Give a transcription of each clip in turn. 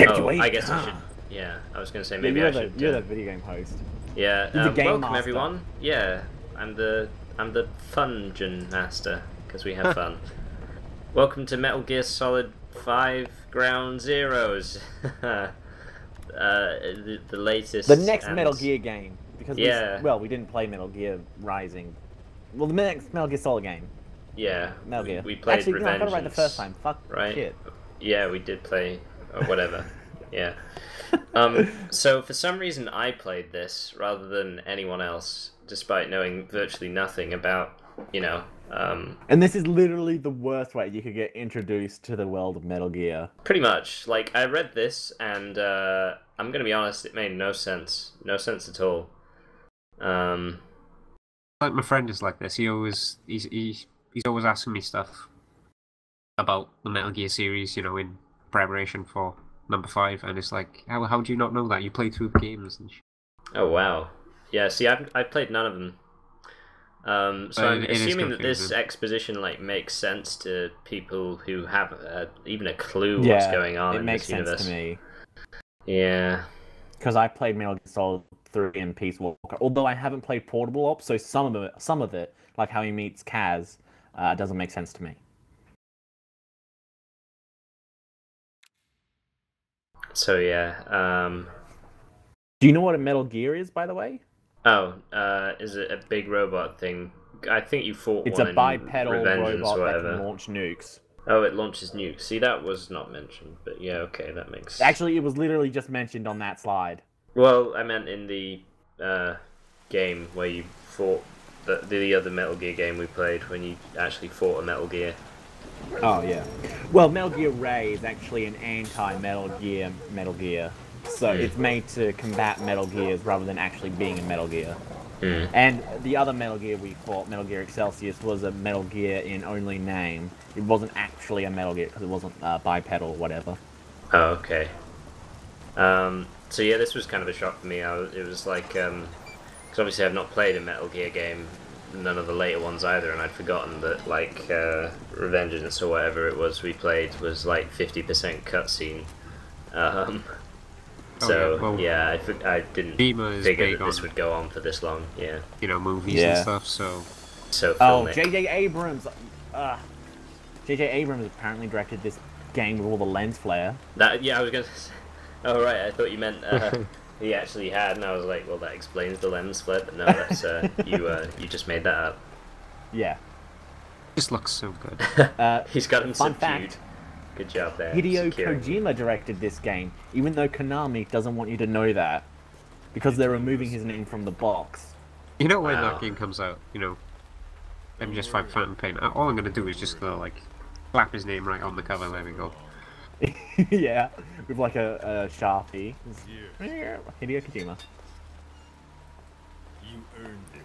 Oh, I guess I should. Yeah, I was going to say maybe I should. You're the video game host. Yeah. You're the game welcome master. everyone. Yeah, I'm the Fungeon master because we have fun. Welcome to Metal Gear Solid 5 Ground Zeroes. The latest. The next Metal Gear game, because we didn't play Metal Gear Rising. Well, the next Metal Gear Solid game. Yeah. Metal Gear. We played Actually, Revengeance. no, I got it right the first time. Fuck shit. Yeah, we did play, or whatever. Yeah. So for some reason I played this rather than anyone else, despite knowing virtually nothing about, And this is literally the worst way you could get introduced to the world of Metal Gear. Pretty much. Like, I read this, and I'm gonna be honest, it made no sense. No sense at all. Like, my friend is like this. He's always asking me stuff about the Metal Gear series, in preparation for number 5, and it's like, how do you not know that? You played through the games and shit. Oh wow. Yeah, see, I've played none of them. So I'm assuming that this exposition makes sense to people who have even a clue what's going on in this universe. It makes sense to me. Yeah. Because I played Metal Gear Solid 3 and Peace Walker, although I haven't played Portable Ops, so some of it, like how he meets Kaz, doesn't make sense to me. So yeah. Do you know what a Metal Gear is, by the way? Oh, is it a big robot thing? I think you fought it's one a bipedal Revengeance robot or that can launch nukes. Oh, it launches nukes. See, that was not mentioned, but yeah, okay, that makes... Actually, it was literally just mentioned on that slide. Well, I meant in the game where you fought... The other Metal Gear game we played, when you actually fought a Metal Gear. Oh, yeah. Well, Metal Gear Ray is actually an anti-Metal Gear, so it's made to combat Metal Gears rather than actually being a Metal Gear. And the other Metal Gear we fought, Metal Gear Excelsius, was a Metal Gear in only name. It wasn't actually a Metal Gear because it wasn't bipedal or whatever. Oh, okay. So yeah, this was kind of a shock for me. It was like, because obviously I've not played a Metal Gear game, none of the later ones either, and I'd forgotten that Revengeance or whatever it was we played was like 50% cutscene. I didn't figure that this would go on for this long. Yeah, movies and stuff. So filmic. J.J. Abrams. J.J. Abrams apparently directed this game with all the lens flare. I was gonna. Oh right, I thought you meant he actually had, and I was like, well, that explains the lens flare. But no, that's you just made that up. Yeah. Just looks so good. He's got him fun subdued. Fact. Good job there. Hideo Kojima directed this game, even though Konami doesn't want you to know that, because they're removing his name from the box. When that game comes out, MGS5 Phantom Pain, all I'm going to do is just slap his name right on the cover, there we go. Yeah, with like a Sharpie. Hideo Kojima. You earned it.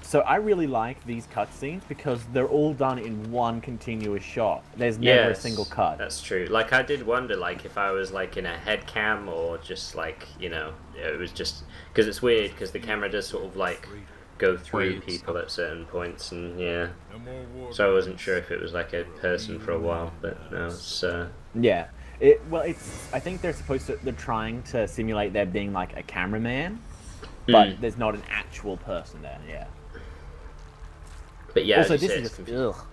So I really like these cutscenes because they're all done in one continuous shot. There's never a single cut. That's true. Like, I did wonder, if I was, in a head cam or just, it was just... Because it's weird, because the camera does sort of, go through people at certain points, and, yeah. So I wasn't sure if it was, a person for a while, but no, it's, Yeah. I think they're trying to simulate there being, a cameraman. But there's not an actual person there, yeah. But yeah, also, this is just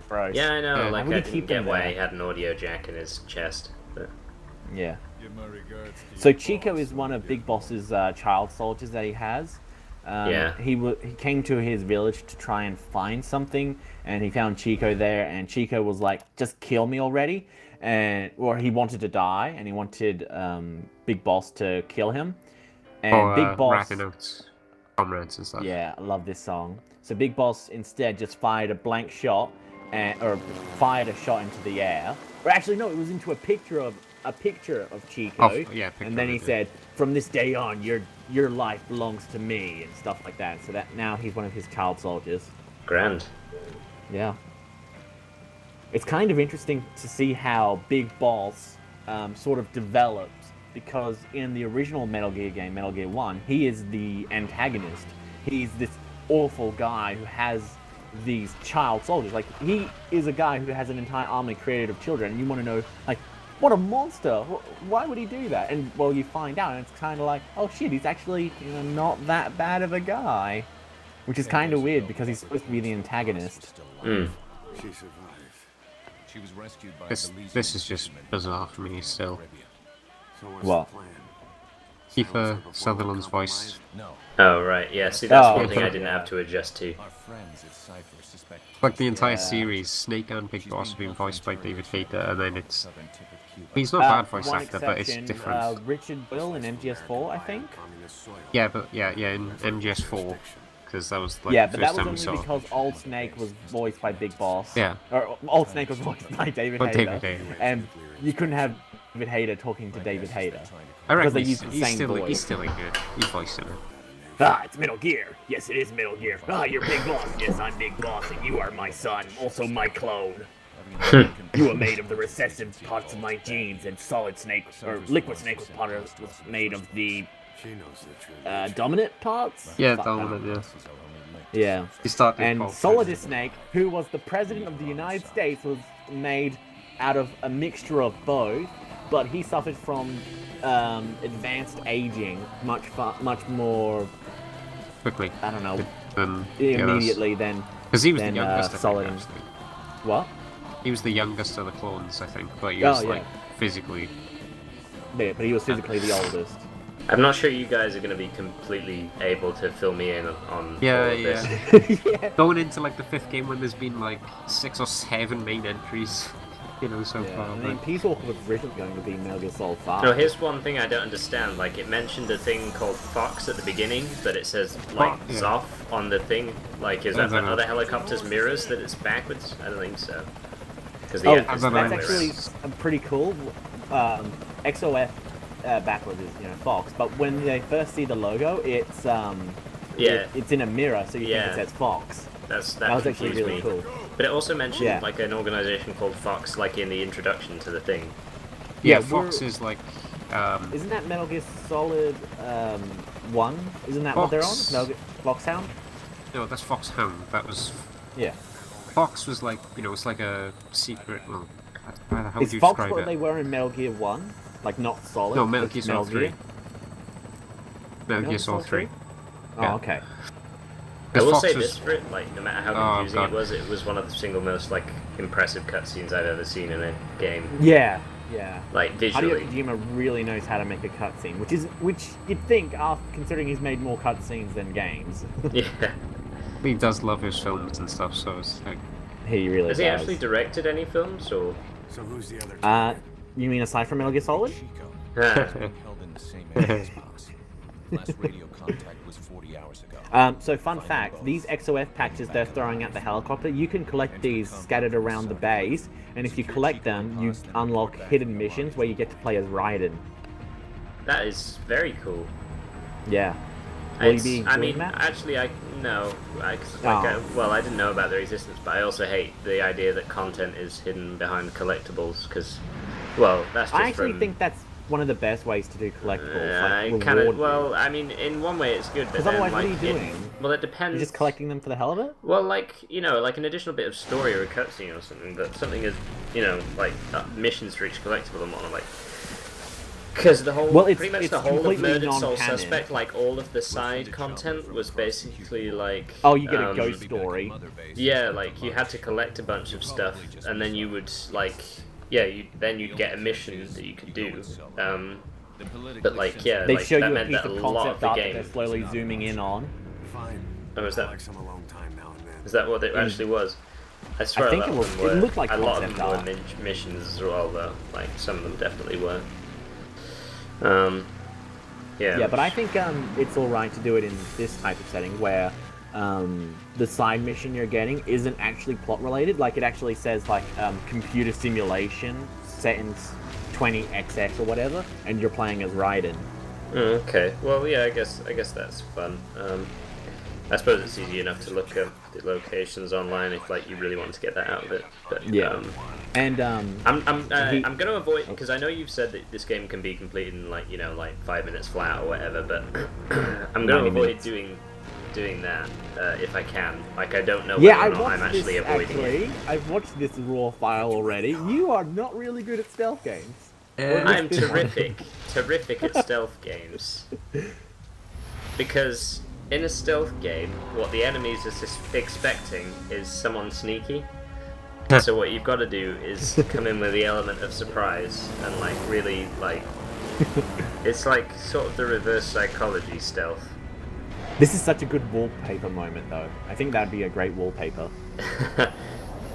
gross. Yeah, I know. I didn't get why he had an audio jack in his chest. But... Yeah. So Chico is one of Big Boss's child soldiers that he has. He came to his village to try and find something, and he found Chico there, and Chico was like, "Just kill me already," or he wanted to die, and he wanted Big Boss to kill him. And Big Boss... Rathenauts, Comrades and stuff. Yeah, I love this song. So Big Boss instead just fired a blank shot, or fired a shot into the air. Or actually, no, it was into a picture of Chico. And then he said, "From this day on, your life belongs to me," and stuff like that. So that now he's one of his child soldiers. Grand. Yeah. It's kind of interesting to see how Big Boss sort of developed. Because in the original Metal Gear game, Metal Gear 1, he is the antagonist. He's this awful guy who has these child soldiers. He is a guy who has an entire army created of children. And you want to know, what a monster! Why would he do that? And well, you find out, and it's kind of like, oh shit, he's actually not that bad of a guy, which is kind of weird because he's supposed to be the antagonist. Mm. She survived. She was rescued by This is just bizarre for me still. So what's What? the plan? Kiefer Sutherland's voice. No. Oh right, yeah. See, that's Oh, one thing I yeah. didn't have to adjust to. Our friends at Cypher suspect Like the entire Yeah. series, Snake and Big Boss have been voiced by David Hayter, and then it's... southern tip of Cuba. He's not a bad voice one actor, but it's exception, different. Richard Will in MGS4, I think. Communist soil. Yeah, but yeah, in MGS4, because that was like Yeah, the but first that time we was saw. only because Old Snake was voiced by Big Boss. Yeah. Or Old Snake was voiced by David By Hayter. David Hayter. And you couldn't have David Hayter talking to David Hayter. I reckon because they he's, use the same still voice. he's still a good. He's voicing it. Ah, it's Metal Gear. Yes, it is Metal Gear. Ah, you're Big Boss. Yes, I'm Big Boss, and you are my son, also my clone. You are made of the recessive parts of my genes, and Solid Snake, or Liquid Snake was made of the She knows the truth. dominant parts? Yeah, Fuck, dominant, yeah. Yeah. He started And Paul Solidus Snake, who was the president of the United States, was made out of a mixture of both, but he suffered from advanced aging much more, quickly. I don't know, Than the others. immediately than... Because he was the than, youngest, I Solid think, and- actually. What? He was the youngest of the clones, I think, but he Oh, was, yeah. like, physically... Yeah, but he was physically the oldest. I'm not sure you guys are going to be completely able to fill me in on Yeah, all of yeah. this. Yeah. Going into, like, the 5th game when there's been, like, 6 or 7 main entries, you know, so Yeah, far. I mean, but- Peace Walker was originally going to be Metal Gear Solid 5. No, here's one thing I don't understand. Like, it mentioned a thing called Fox at the beginning, but it says, like, Yeah. Zoff on the thing. Like, is I that don't know. other helicopter's mirrors that it's backwards? I don't think so. Because Oh, F that's is don't know. the way actually around. pretty cool. XOF backwards is Fox, but when they first see the logo, it's Yeah. it's in a mirror, so you Yeah. think it says Fox. That That was actually confused really me. cool. But it also mentioned, Yeah. like, an organization called Fox, like, in the introduction to the thing. Yeah, Yeah, Fox we're- is, like... Isn't that Metal Gear Solid 1? Isn't that what they're on? Fox. Metal Gear Foxhound? No, that's Foxhound. That was... Yeah. Fox was, like, you know, it's like a secret... Well, how would Is you Fox describe what it? they were in Metal Gear 1? Like, not Solid? No, Metal just Gear Solid 3. Metal Gear Solid 3. Oh, Yeah. okay. I 'Cause will Fox say was- this for it, like, no matter how Oh, confusing God. it was one of the single most, like, impressive cutscenes I've ever seen in a game. Yeah, yeah. Like, Hideo visually. Kojima really knows how to make a cutscene, which you'd think, considering he's made more cutscenes than games. Yeah. He does love his films and stuff, so it's like... He really Has does. he actually directed any films, or...? So who's the other? You mean aside from Metal Gear Solid? Chico Ah. has been held in the same area as Boss. Last radio contact was 40 hours ago. So fun fact, these XOF patches they're throwing at the helicopter, you can collect these scattered around the base, and if you collect them, you unlock hidden missions where you get to play as Raiden. That is very cool. Yeah. Will you It's- be I doing mean, that? actually, no. I Oh. didn't know about their existence, but I also hate the idea that content is hidden behind collectibles, because, well, that's just I actually from... think that's one of the best ways to do collectibles. I like, kind of, reward well, I mean, in one way it's good, but 'Cause then, otherwise, like, what are you doing? Well, it depends. You're just collecting them for the hell of it? Well, like, you know, like an additional bit of story or a cutscene or something, but something is, you know, like, missions for each collectible and whatnot, like... Because the whole, Well, it's- pretty much it's the whole of completely Murdered Soul non-canon. Suspect, like, all of the side content was basically, like... Oh, you get a ghost story. Yeah, like, you had to collect a bunch of stuff, and then you would, like... Yeah, then you'd get a mission that you could do. But, like, yeah, They like, show that you a meant piece that a of lot of concept the art that game... they're slowly zooming in on. Fine. Oh, is I that... like some alone time now and then. Is that what it actually was? I swear think a lot it of was- them it were. looked like a lot of concept them were art. missions as well, though. Like some of them definitely were. Yeah. Yeah, but I think it's alright to do it in this type of setting where the side mission you're getting isn't actually plot related. Like it actually says like computer simulation set in 20XX or whatever, and you're playing as Raiden. Okay. Well, yeah. I guess that's fun. I suppose it's easy enough to look up the locations online if like you really want to get that out of it. But Yeah. And I'm gonna avoid because I know you've said that this game can be completed in like 5 minutes flat or whatever, but I'm gonna 90 avoid minutes. doing that if I can. Like I don't know yeah, I whether or not I'm watched actually this avoiding it. actually. I've watched this raw file already. You are not really good at stealth games. I'm terrific at stealth games. Because in a stealth game, what the enemies are expecting is someone sneaky. So what you've got to do is come in with the element of surprise and like really like it's like sort of the reverse psychology stealth. This is such a good wallpaper moment, though. I think that'd be a great wallpaper.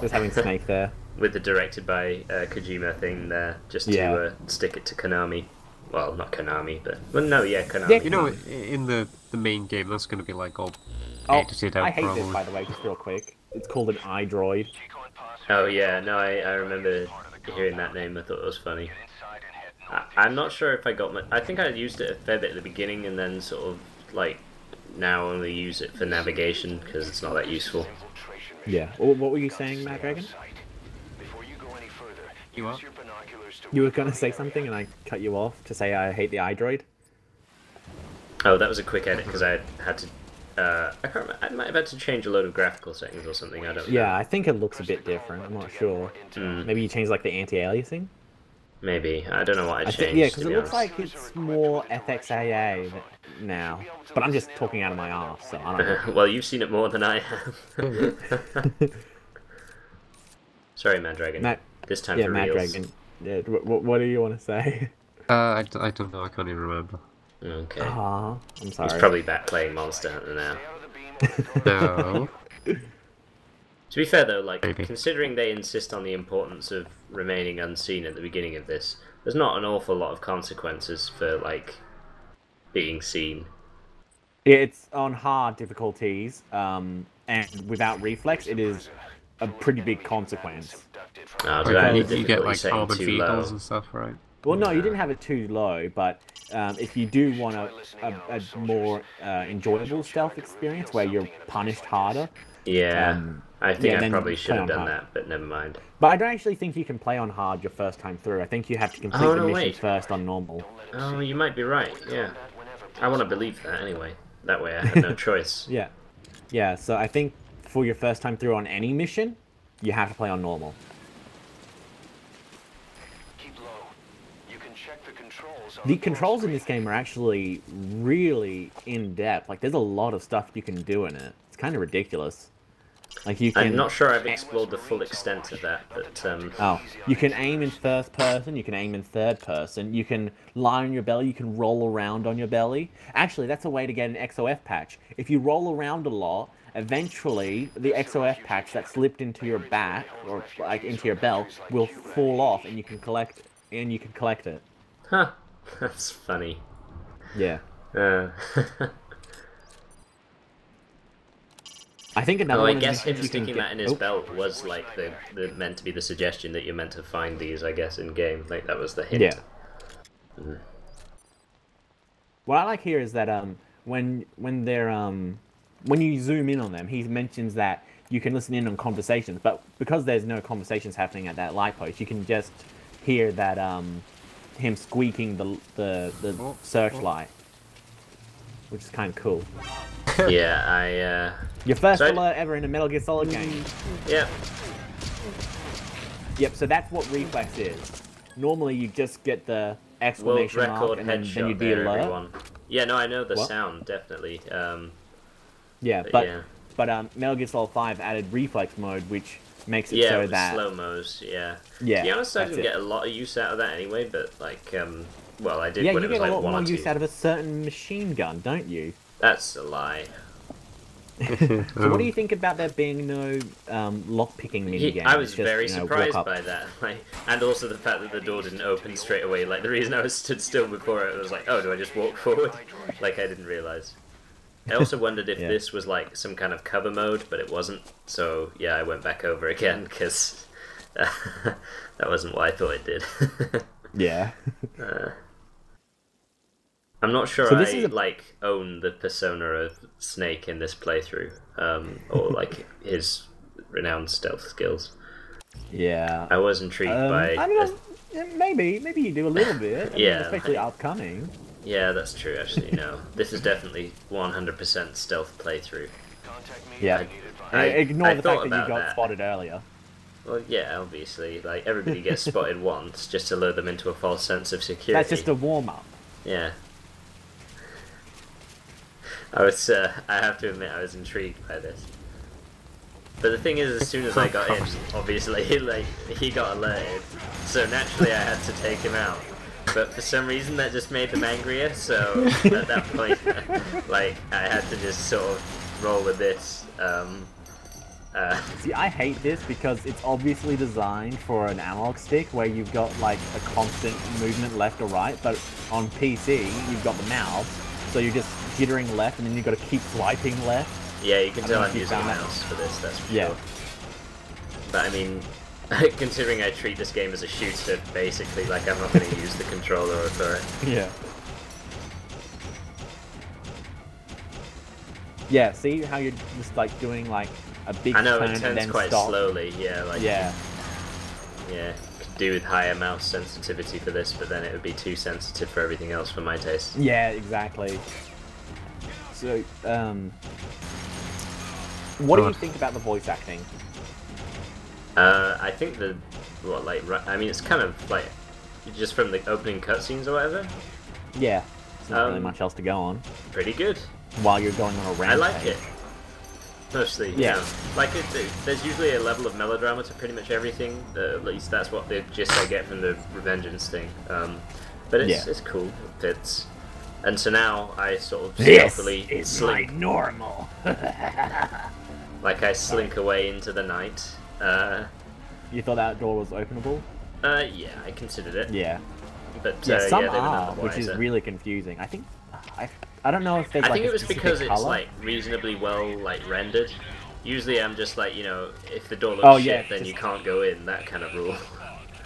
Just having Snake there. With the directed by Kojima thing there, just to stick it to Konami. Well, not Konami, but... Well, no, yeah, Konami. Yeah, you know, in the main game, that's going to be like all edited out. I hate this, by the way, just real quick. It's called an iDroid. Oh, yeah, no, I remember hearing that name. I thought it was funny. I'm not sure if I got my... I think I used it a fair bit at the beginning, and then sort of, like, now only use it for navigation, because it's not that useful. Yeah. What were you saying, Mad Dragon? You are? You were going to say something and I cut you off to say I hate the iDroid? Oh, that was a quick edit because I had to... I can't remember. I might have had to change a load of graphical settings or something. I don't know. Yeah, I think it looks a bit different. I'm not sure. Maybe you changed like the anti-aliasing? Maybe. I don't know what I changed. Yeah, because it looks like it's more FXAA now. But I'm just talking out of my arse, so I don't know. Well, you've seen it more than I have. Sorry, Mad Dragon. This time for Mad reals. Dragon. Yeah, what do you want to say? I don't know. I can't even remember. Okay. I'm sorry. He's probably back playing Monster Hunter now. No. To be fair though, like, Maybe. considering they insist on the importance of remaining unseen at the beginning of this, there's not an awful lot of consequences for, like, being seen. It's on hard difficulties, and without reflex, it is a pretty big consequence. Oh, You get, like, armored vehicles and stuff, right? Well, no, you didn't have it too low, but if you do want a more enjoyable stealth experience where you're punished harder... Yeah, I think I probably should have done hard. that, but never mind. But I don't actually think you can play on hard your first time through. I think you have to complete the mission first on normal. Oh, you might be right, yeah. I want to believe that anyway. That way I have no choice. Yeah, so I think for your first time through on any mission, you have to play on normal. The controls in this game are actually really in-depth. Like, there's a lot of stuff you can do in it. It's kind of ridiculous. Like, you can... I'm not sure I've explored the full extent of that, but... Oh, you can aim in first person, you can aim in third person, you can lie on your belly, you can roll around on your belly. Actually, that's a way to get an XOF patch. If you roll around a lot, eventually the XOF patch that slipped into your back, or like into your belt, will fall off and you can collect it. Huh. That's funny. Yeah. I think another one I guess him you sticking that in his belt was like the meant to be the suggestion that you're meant to find these, I guess, in game. Like that was the hint. Yeah. What I like here is that when you zoom in on them, he mentions that you can listen in on conversations, but because there's no conversations happening at that light post, you can just hear that him squeaking the searchlight, which is kind of cool. Yeah, Your first alert ever in a Metal Gear Solid game. Yep. Yep, so that's what reflex is. Normally you just get the exclamation mark and then you'd be alert. Everyone. Yeah, no, I know the sound, definitely. But Metal Gear Solid 5 added reflex mode, which makes it so that... slow-mos, yeah. Yeah, to be honest, I didn't get a lot of use out of that anyway, but, like, well, I did when it was like 1 or 2. Yeah, you get a lot more use out of a certain machine gun, don't you? That's a lie. So what do you think about there being no lock-picking minigame? I was very surprised by that, like, and also the fact that the door didn't open straight away. Like, the reason I was stood still before it was like, oh, do I just walk forward? Like, I didn't realise. I also wondered if this was like some kind of cover mode, but it wasn't. So yeah, I went back over again because that wasn't what I thought it did. Yeah. I'm not sure I like own the persona of Snake in this playthrough, or like his renowned stealth skills. Yeah. I was intrigued by. I don't know. Maybe you do a little bit. I mean, especially upcoming. Yeah, that's true, actually, no. This is definitely 100% stealth playthrough. Yeah. Ignore the fact that you got spotted earlier. Well, yeah, obviously. Like, everybody gets spotted once just to lure them into a false sense of security. That's just a warm-up. Yeah. I have to admit, I was intrigued by this. But the thing is, as soon as I got in, obviously, like, he got alerted. So naturally I had to take him out. But for some reason that just made them angrier, so at that point, like, I had to just sort of roll with this. See, I hate this because it's obviously designed for an analog stick where you've got like a constant movement left or right, but on PC you've got the mouse, so you're just jittering left and then you've got to keep swiping left. Yeah, you can tell I'm using a mouse for this, that's for sure. But I mean, considering I treat this game as a shooter, basically, like, I'm not going to use the controller for it. Yeah. Yeah, see how you're just like doing like a big I know, turn it and turns then quite stop. slowly, yeah, like... Yeah. Yeah, could do with higher mouse sensitivity for this, but then it would be too sensitive for everything else for my taste. Yeah, exactly. So, what do you think about the voice acting? I think I mean, it's kind of like, just from the opening cutscenes or whatever. Yeah, there's not really much else to go on. Pretty good. While you're going on a rampage. I like it. Mostly, yeah. Like, there's usually a level of melodrama to pretty much everything. At least that's what the gist I get from the Revengeance thing. But it's cool. It fits. And so now I sort of stealthily slink. My normal. Like, I slink away into the night. You thought that door was openable? Yeah, I considered it. Yeah. But some they were are, none the which is wiser. really confusing. I think I don't know if there's I like think a it was specific because it's color. like reasonably well like rendered. Usually I'm just like, you know, if the door looks shit, then you can't go in, that kind of rule.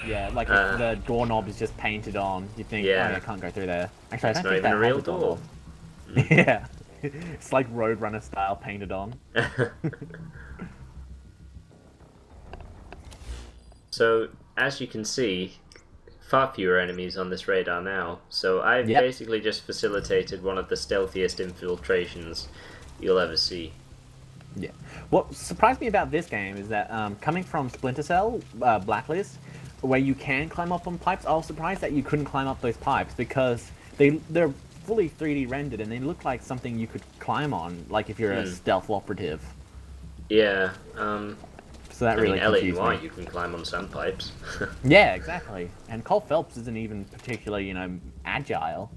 Yeah, like if the doorknob is just painted on, you think, oh, I can't go through there. Actually, I don't not think even that a real has door. Yeah, it's like Roadrunner style painted on. So, as you can see, far fewer enemies on this radar now. So I've basically just facilitated one of the stealthiest infiltrations you'll ever see. Yeah. What surprised me about this game is that coming from Splinter Cell, Blacklist, where you can climb up on pipes, I was surprised that you couldn't climb up those pipes because they're fully 3D rendered and they look like something you could climb on, like if you're a stealth operative. Yeah. So that really confused me. You can climb on sandpipes. Yeah, exactly. And Cole Phelps isn't even particularly, agile.